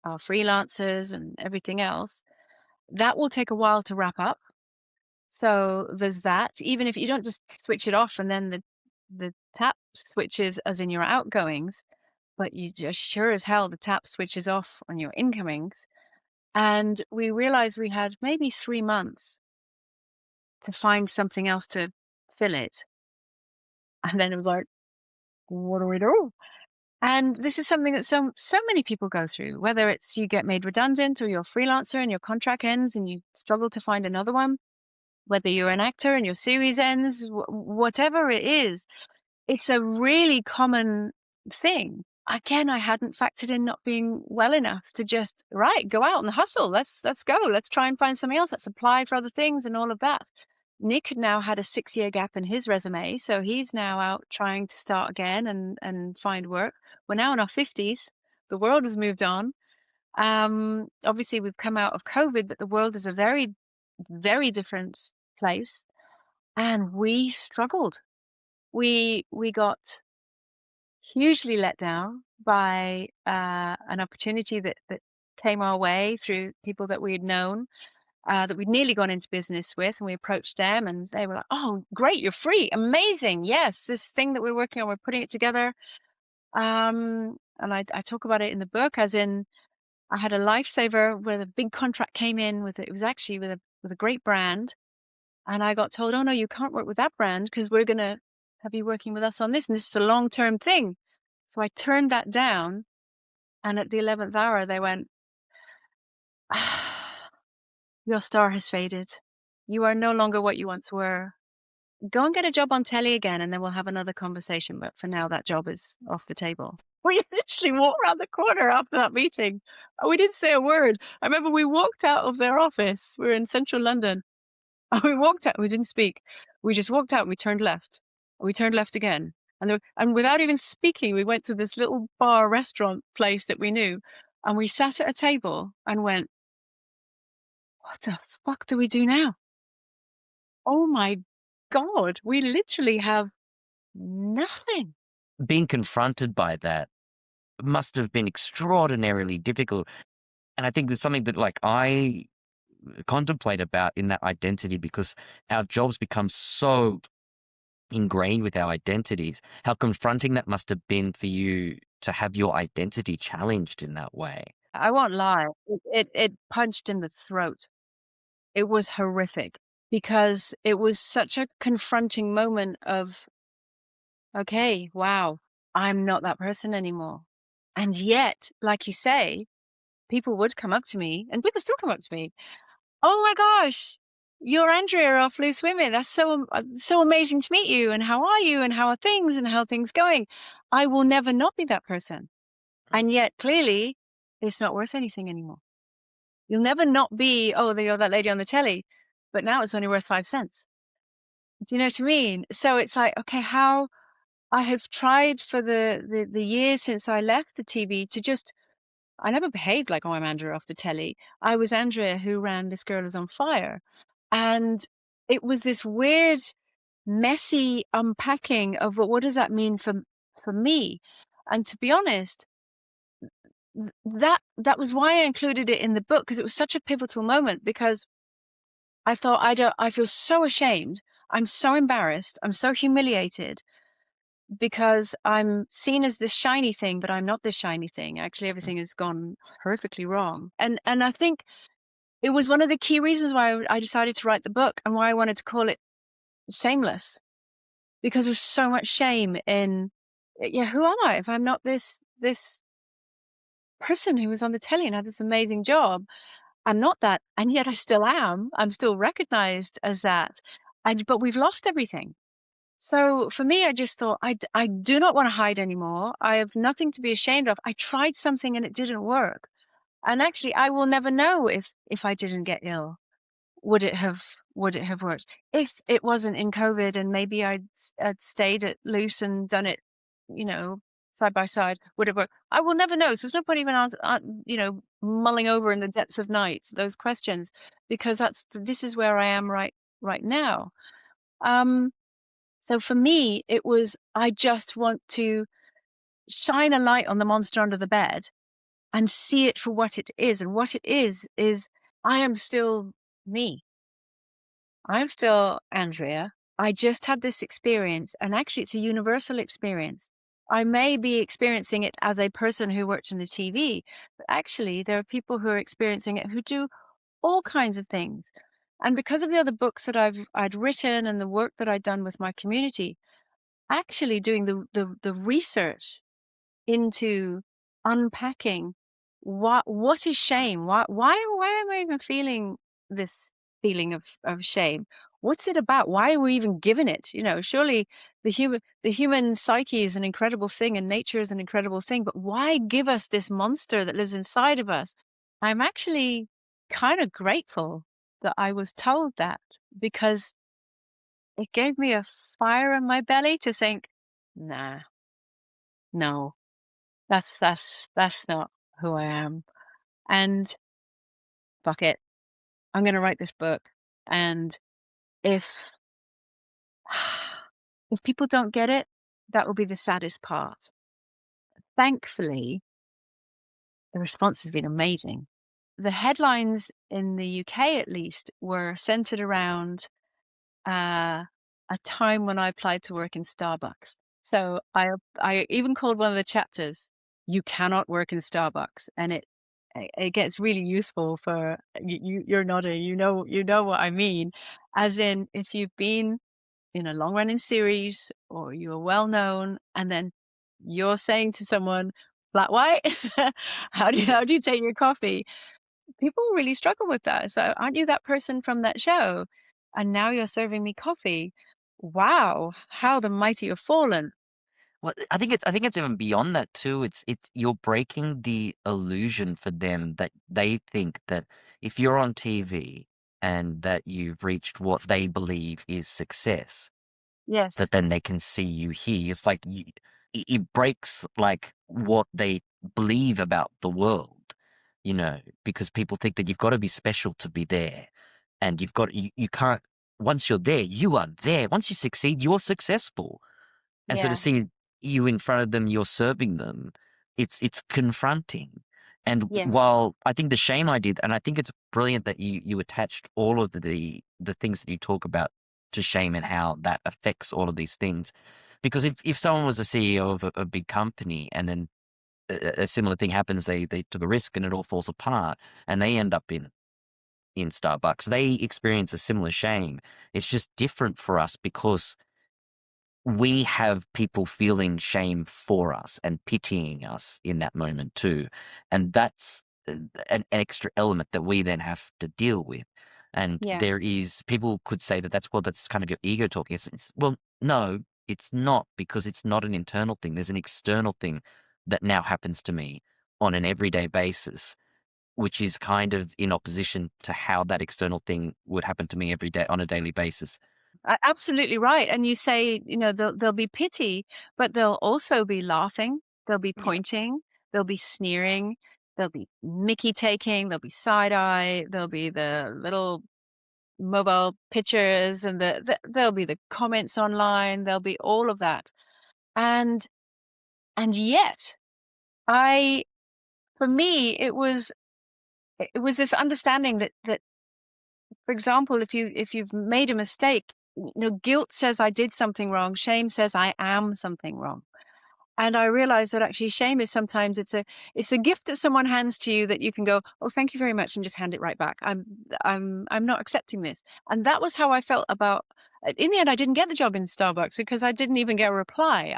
our freelancers and everything else. That will take a while to wrap up. So there's that. Even if you don't just switch it off and then the tap switches as in your outgoings, but you just sure as hell the tap switches off on your incomings. And we realized we had maybe 3 months to find something else to fill it. And then it was like, what do we do? And this is something that so many people go through, whether it's you get made redundant or you're a freelancer and your contract ends and you struggle to find another one, whether you're an actor and your series ends, whatever it is, it's a really common thing. Again, I hadn't factored in not being well enough to just, right, go out and hustle. Let's go. Let's try and find something else. Let's apply for other things and all of that. Nick had now had a 6-year gap in his resume, so he's now out trying to start again and find work. We're now in our 50s. The world has moved on. Obviously, we've come out of COVID, but the world is a very, very different place, and we struggled. We got hugely let down by an opportunity that came our way through people that we had known. that we'd nearly gone into business with, and we approached them and they were like, "Oh, great, you're free. Amazing. Yes, this thing that we're working on, we're putting it together." And I talk about it in the book, as in I had a lifesaver where the big contract came in with it. It was actually with a great brand. And I got told, "Oh no, you can't work with that brand because we're going to have you working with us on this. And this is a long-term thing." So I turned that down. And at the 11th hour, they went, "Your star has faded. You are no longer what you once were. Go and get a job on telly again, and then we'll have another conversation. But for now, that job is off the table." We literally walked around the corner after that meeting. And we didn't say a word. I remember we walked out of their office. We were in central London. And we walked out. We didn't speak. We just walked out and we turned left. And we turned left again. And without even speaking, we went to this little bar restaurant place that we knew. And we sat at a table and went, "What the fuck do we do now? Oh my God, we literally have nothing." Being confronted by that must have been extraordinarily difficult. And I think there's something that like I contemplate about in that identity, because our jobs become so ingrained with our identities, how confronting that must have been for you to have your identity challenged in that way. I won't lie. It punched in the throat. It was horrific because it was such a confronting moment of, okay, wow, I'm not that person anymore. And yet, like you say, people would come up to me, and people still come up to me. "Oh my gosh, you're Andrea off Loose Women. That's so amazing to meet you. And how are you? And how are things? And how are things going?" I will never not be that person. And yet, clearly, it's not worth anything anymore. You'll never not be, "Oh, you're that lady on the telly," but now it's only worth 5 cents. Do you know what I mean? So it's like, okay, how I have tried for the years since I left the TV to just, I never behaved like, "Oh, I'm Andrea off the telly." I was Andrea who ran This Girl Is on Fire. And it was this weird, messy unpacking of what does that mean for me? And to be honest, that was why I included it in the book, because it was such a pivotal moment, because I thought, I feel so ashamed. I'm so embarrassed. I'm so humiliated because I'm seen as this shiny thing, but I'm not this shiny thing. Actually, everything has gone horrifically wrong. And I think it was one of the key reasons why I decided to write the book, and why I wanted to call it Shameless, because there's so much shame in, yeah, who am I if I'm not this person who was on the telly and had this amazing job? I'm not that, and yet I still am. I'm still recognized as that. But we've lost everything. So for me, I just thought, I do not want to hide anymore. I have nothing to be ashamed of. I tried something and it didn't work. And actually, I will never know if I didn't get ill. Would it have worked if it wasn't in COVID, and maybe I'd stayed at loose and done it, you know, side by side? Would it work? I will never know. So there's no point even mulling over in the depths of night those questions, because this is where I am right now. Um, so for me, it was, I just want to shine a light on the monster under the bed and see it for what it is, and what it is I am still me. I'm still Andrea. I just had this experience, and actually, it's a universal experience. I may be experiencing it as a person who worked in the TV, but actually, there are people who are experiencing it who do all kinds of things. And because of the other books that I'd written and the work that I'd done with my community, actually doing the research into unpacking what is shame? Why am I even feeling this feeling of shame? What's it about? Why are we even given it? Surely the human psyche is an incredible thing, and nature is an incredible thing, but why give us this monster that lives inside of us? I'm actually kind of grateful that I was told that, because it gave me a fire in my belly to think, nah, no, that's not who I am. And fuck it, I'm gonna write this book. And if if people don't get it, that will be the saddest part. Thankfully, the response has been amazing. the headlines in the UK at least were centered around a time when I applied to work in Starbucks. So I even called one of the chapters, "You cannot work in Starbucks," and it gets really useful for you're nodding, you know what I mean, as in if you've been in a long running series or you're well known, and then you're saying to someone, "Flat white, how do you take your coffee?" People really struggle with that. So, aren't you that person from that show? And now you're serving me coffee. Wow, how the mighty have fallen. Well, I think it's even beyond that too. It's you're breaking the illusion for them that they think that if you're on TV and that you've reached what they believe is success, that Yes. then they can see you here. It's like it breaks like what they believe about the world, because people think that you've got to be special to be there, and you can't. Once you're there, you are there. Once you succeed, you're successful. And so to Yeah. see you in front of them, you're serving them, it's confronting. And Yeah. while I think the shame I did, and I think it's brilliant that you attached all of the things that you talk about to shame and how that affects all of these things. Because if someone was a CEO of a big company and then a similar thing happens, they took a risk and it all falls apart and they end up in Starbucks, they experience a similar shame. It's just different for us because we have people feeling shame for us and pitying us in that moment too. And that's an extra element that we then have to deal with. And Yeah. there is, people could say that that's kind of your ego talking. Well, no, it's not, because it's not an internal thing. There's an external thing that now happens to me on an everyday basis, which is kind of in opposition to how that external thing would happen to me every day on a daily basis. Absolutely right. And you say, there'll be pity, but there'll also be laughing, there'll be Yeah. pointing, there'll be sneering, there'll be Mickey taking, there'll be side eye, there'll be the little mobile pictures, and there'll be the comments online, there'll be all of that. And yet I for me it was this understanding that for example, if you've made a mistake, guilt says I did something wrong, shame says I am something wrong. And I realized that actually shame is sometimes it's a gift that someone hands to you that you can go, "Oh, thank you very much," and just hand it right back. I'm not accepting this. And that was how I felt about in the end I didn't get the job in Starbucks because I didn't even get a reply.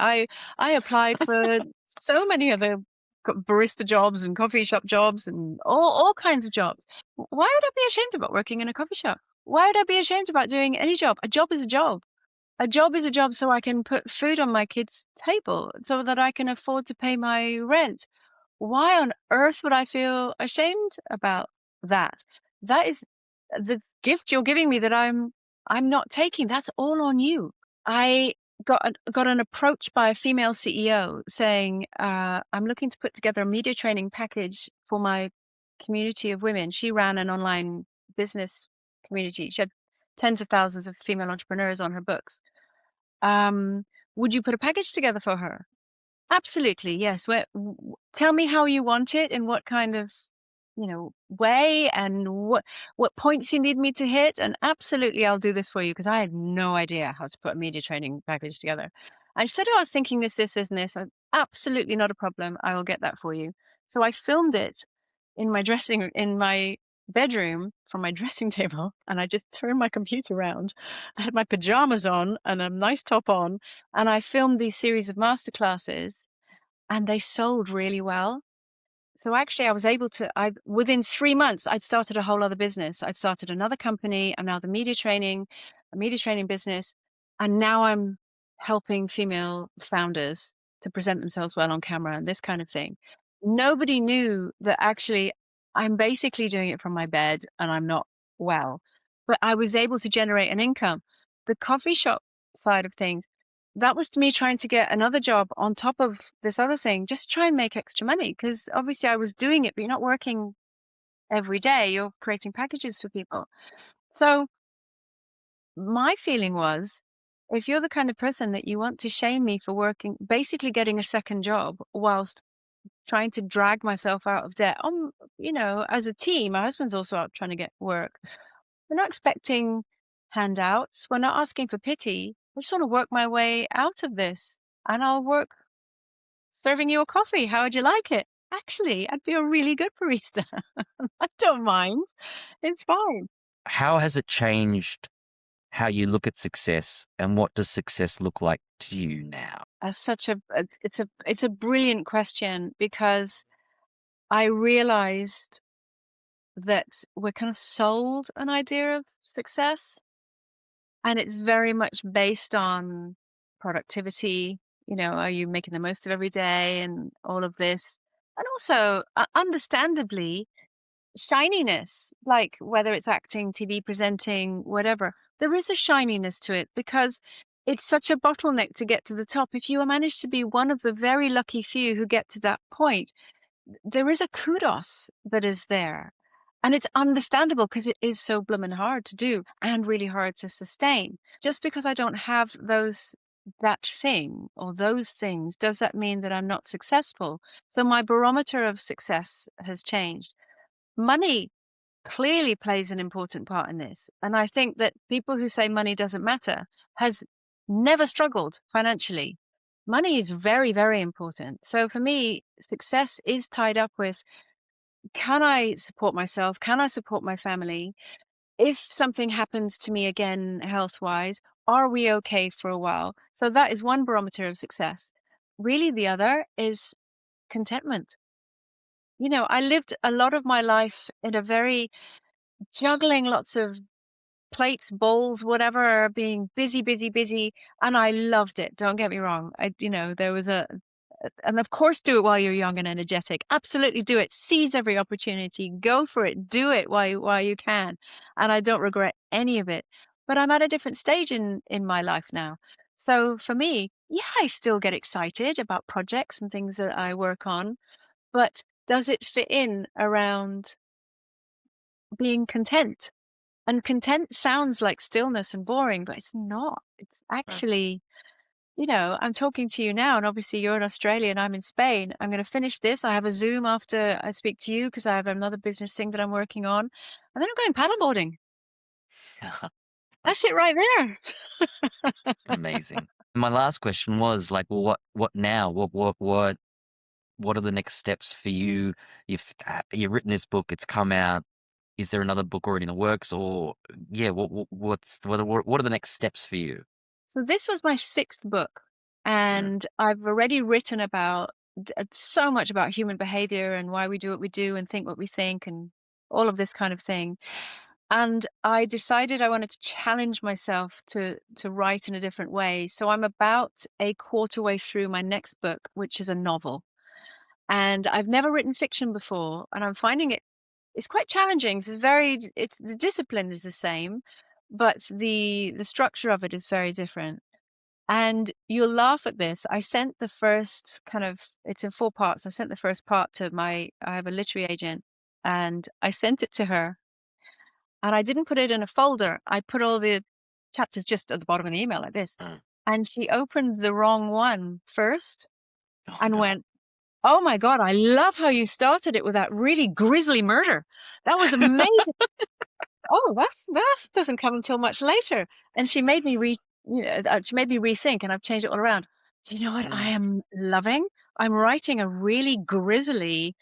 I applied for so many other barista jobs and coffee shop jobs and all kinds of jobs. Why would I be ashamed about working in a coffee shop? Why would I be ashamed about doing any job? A job is a job. A job is a job so I can put food on my kid's table, so that I can afford to pay my rent. Why on earth would I feel ashamed about that? That is the gift you're giving me that I'm not taking. That's all on you. I got an approach by a female CEO saying, "I'm looking to put together a media training package for my community of women." She ran an online business community. She had tens of thousands of female entrepreneurs on her books. Um, would you put a package together for her? Absolutely, yes. Tell me how you want it and what kind of, way and what points you need me to hit, and absolutely I'll do this for you because I had no idea how to put a media training package together. And she said, "Oh, I was thinking this, and this." Absolutely not a problem. I will get that for you. So I filmed it in my bedroom from my dressing table, and I just turned my computer around. I had my pajamas on and a nice top on, and I filmed these series of masterclasses, and they sold really well. So actually I was able to within 3 months, I'd started a whole other business. I'd started another company, and now a media training business, and now I'm helping female founders to present themselves well on camera and this kind of thing. Nobody knew that actually I'm basically doing it from my bed and I'm not well, but I was able to generate an income. The coffee shop side of things, that was to me trying to get another job on top of this other thing, just try and make extra money. Because obviously I was doing it, but you're not working every day, you're creating packages for people. So my feeling was, if you're the kind of person that you want to shame me for working, basically getting a second job whilst trying to drag myself out of debt. As a team, my husband's also out trying to get work. We're not expecting handouts. We're not asking for pity. I just want to work my way out of this, and I'll work serving you a coffee. How would you like it? Actually, I'd be a really good barista. I don't mind. It's fine. How has it changed how you look at success, and what does success look like to you now? That's such it's a brilliant question, because I realized that we're kind of sold an idea of success, and it's very much based on productivity. Are you making the most of every day and all of this? And also, understandably, shininess, like whether it's acting, TV presenting, whatever, there is a shininess to it, because it's such a bottleneck to get to the top. If you manage to be one of the very lucky few who get to that point, there is a kudos that is there. And it's understandable, because it is so bloomin' hard to do and really hard to sustain. Just because I don't have that thing or those things, does that mean that I'm not successful? So my barometer of success has changed. Money clearly plays an important part in this. And I think that people who say money doesn't matter has never struggled financially. Money is very, very important. So for me, success is tied up with, can I support myself? Can I support my family? If something happens to me again, health wise, are we okay for a while? So that is one barometer of success. Really, the other is contentment. I lived a lot of my life in a very juggling lots of plates, bowls, whatever, being busy, busy, busy. And I loved it. Don't get me wrong. There was and of course, do it while you're young and energetic. Absolutely do it. Seize every opportunity. Go for it. Do it while you can. And I don't regret any of it. But I'm at a different stage in my life now. So for me, yeah, I still get excited about projects and things that I work on. But does it fit in around being content? And content sounds like stillness and boring, but it's not. It's Right. actually, I'm talking to you now, and obviously you're in Australia and I'm in Spain. I'm going to finish this. I have a Zoom after I speak to you, because I have another business thing that I'm working on. And then I'm going paddleboarding. That's it right there. Amazing. My last question was like, well, what now? What are the next steps for you? You've written this book, it's come out. Is there another book already in the works, or yeah, what are the next steps for you? So this was my sixth book, Mm. and I've already written about so much about human behavior and why we do what we do and think what we think and all of this kind of thing. And I decided I wanted to challenge myself to write in a different way. So I'm about a quarter way through my next book, which is a novel. And I've never written fiction before, and I'm finding it's quite challenging. It's the discipline is the same, but the structure of it is very different. And you'll laugh at this. I sent the first it's in four parts. I sent the first part to I have a literary agent, and I sent it to her, and I didn't put it in a folder. I put all the chapters just at the bottom of the email like this. Mm. And she opened the wrong one first Oh and no. went, "Oh my God, I love how you started it with that really grisly murder. That was amazing. Oh, that doesn't come until much later." And she made me she made me rethink, and I've changed it all around. Do you know what I Mm. am loving? I'm writing a really grisly,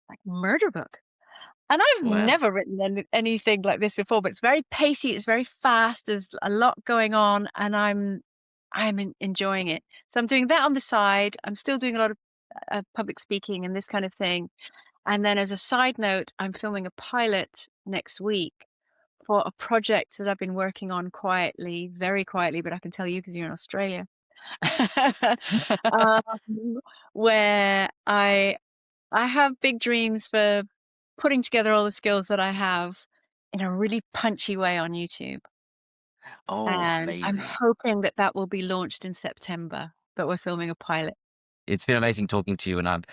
like, murder book. And I've Wow. never written anything like this before, but it's very pacey, it's very fast, there's a lot going on, and I'm enjoying it. So I'm doing that on the side. I'm still doing a lot of public speaking and this kind of thing. And then as a side note, I'm filming a pilot next week for a project that I've been working on quietly, very quietly, but I can tell you because you're in Australia. um, where I have big dreams for putting together all the skills that I have in a really punchy way on YouTube. Oh, And I'm amazing. hoping that that will be launched in September, but we're filming a pilot. It's been amazing talking to you, and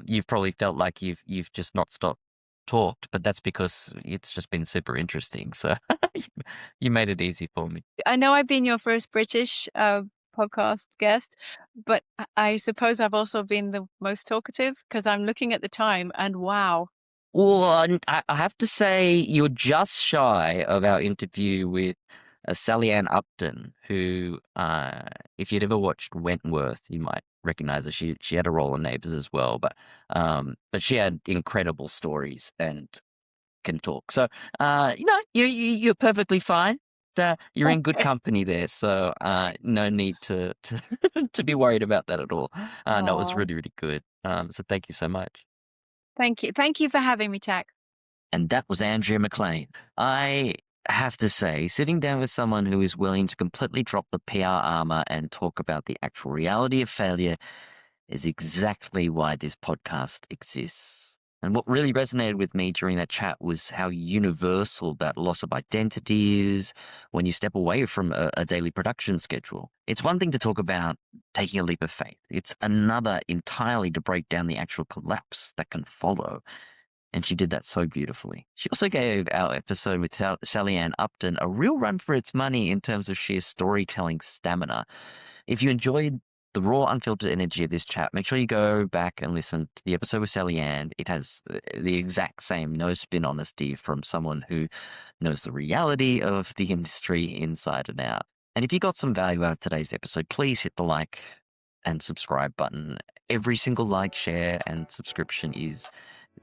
you've probably felt like you've just not stopped talked, but that's because it's just been super interesting. So you you made it easy for me. I know I've been your first British podcast guest, but I suppose I've also been the most talkative because I'm looking at the time and wow. Well, I have to say you're just shy of our interview with Sally Ann Upton, who, if you'd ever watched Wentworth, you might recognize her. She had a role in Neighbours as well, but she had incredible stories and can talk. So, you're perfectly fine. You're in good company there, so no need to to be worried about that at all. No, it was Oh, really, really good. So thank you so much. thank you. Thank you for having me, Tak. And that was Andrea McLean. I have to say, sitting down with someone who is willing to completely drop the PR armor and talk about the actual reality of failure is exactly why this podcast exists. And what really resonated with me during that chat was how universal that loss of identity is when you step away from a daily production schedule. It's one thing to talk about taking a leap of faith. It's another entirely to break down the actual collapse that can follow. And she did that so beautifully. She also gave our episode with Sally Ann Upton a real run for its money in terms of sheer storytelling stamina. If you enjoyed the raw, unfiltered energy of this chat, make sure you go back and listen to the episode with Sally Ann. It has the exact same no spin honesty from someone who knows the reality of the industry inside and out. And if you got some value out of today's episode, please hit the like and subscribe button. Every single like, share, and subscription is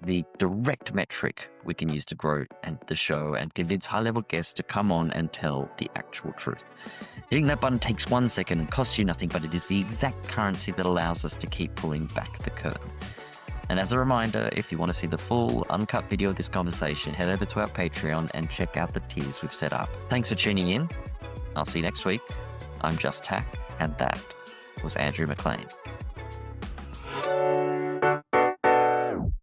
the direct metric we can use to grow the show and convince high-level guests to come on and tell the actual truth. Hitting that button takes 1 second and costs you nothing, but it is the exact currency that allows us to keep pulling back the curtain. And as a reminder, if you want to see the full uncut video of this conversation, head over to our Patreon and check out the tiers we've set up. Thanks for tuning in. I'll see you next week. I'm Just Tak, and that was Andrea McLean.